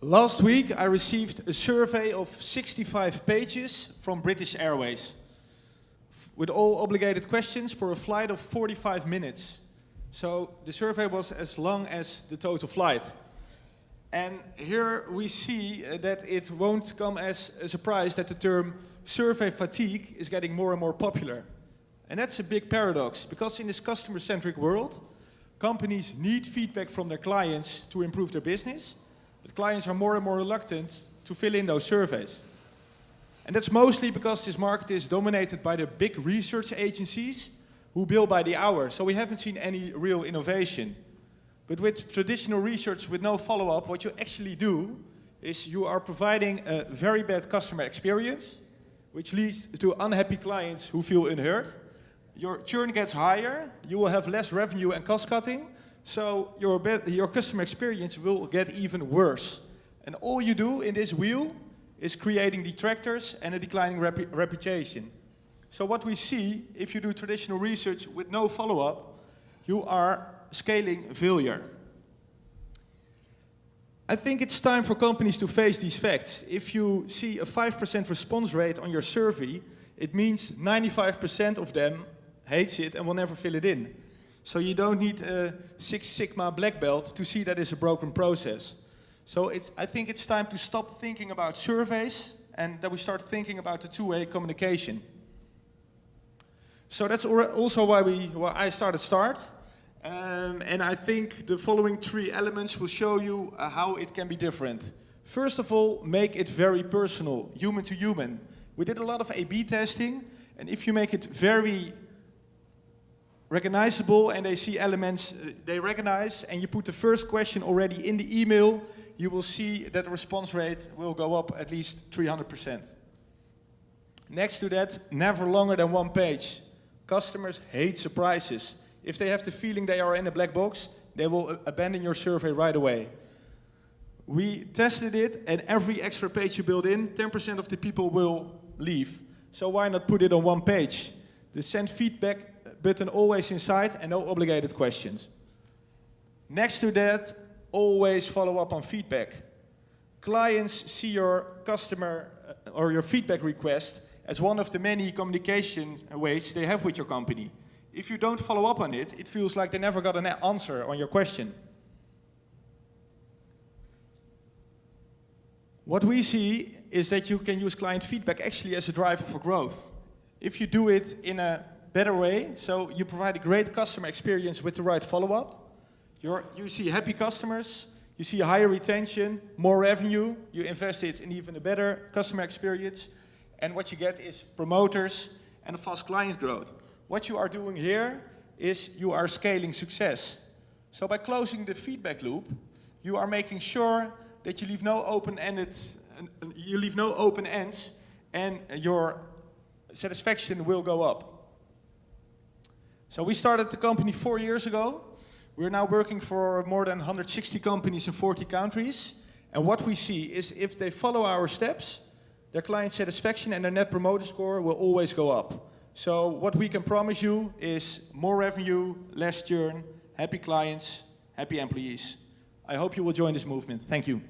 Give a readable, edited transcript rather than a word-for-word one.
Last week I received a survey of 65 pages from British Airways with all obligated questions for a flight of 45 minutes. So the survey was as long as the total flight. And here we see that it won't come as a surprise that the term survey fatigue is getting more and more popular. And that's a big paradox, because in this customer-centric world, companies need feedback from their clients to improve their business, but clients are more and more reluctant to fill in those surveys. And that's mostly because this market is dominated by the big research agencies who bill by the hour, so we haven't seen any real innovation. But with traditional research with no follow-up, what you actually do is you are providing a very bad customer experience, which leads to unhappy clients who feel unheard. Your churn gets higher, you will have less revenue and cost cutting, so your customer experience will get even worse. And all you do in this wheel is creating detractors and a declining reputation. So what we see, if you do traditional research with no follow-up, you are scaling failure. I think it's time for companies to face these facts. If you see a 5% response rate on your survey, it means 95% of them hates it and will never fill it in. So you don't need a Six Sigma black belt to see that it's a broken process. So I think it's time to stop thinking about surveys and that we start thinking about the two-way communication. So that's also why I started START. And I think the following 3 elements will show you how it can be different. First of all, make it very personal, human to human. We did a lot of A/B testing, and if you make it very recognizable and they see elements they recognize, and you put the first question already in the email, you will see that the response rate will go up at least 300%. Next to that, never longer than 1 page. Customers hate surprises. If they have the feeling they are in a black box, they will abandon your survey right away. We tested it, and every extra page you build in, 10% of the people will leave. So why not put it on 1 page? The send feedback button always inside and no obligated questions. Next to that, always follow up on feedback. Clients see your customer or your feedback request as one of the many communication ways they have with your company. If you don't follow up on it, it feels like they never got an answer on your question. What we see is that you can use client feedback actually as a driver for growth. If you do it in a better way, so you provide a great customer experience with the right follow-up, you see happy customers, you see a higher retention, more revenue, you invest it in even a better customer experience, and what you get is promoters and a fast client growth. What you are doing here is you are scaling success. So by closing the feedback loop, you are making sure that you leave no open ends, and your satisfaction will go up. So we started the company 4 years ago. We're now working for more than 160 companies in 40 countries. And what we see is if they follow our steps, their client satisfaction and their net promoter score will always go up. So what we can promise you is more revenue, less churn, happy clients, happy employees. I hope you will join this movement. Thank you.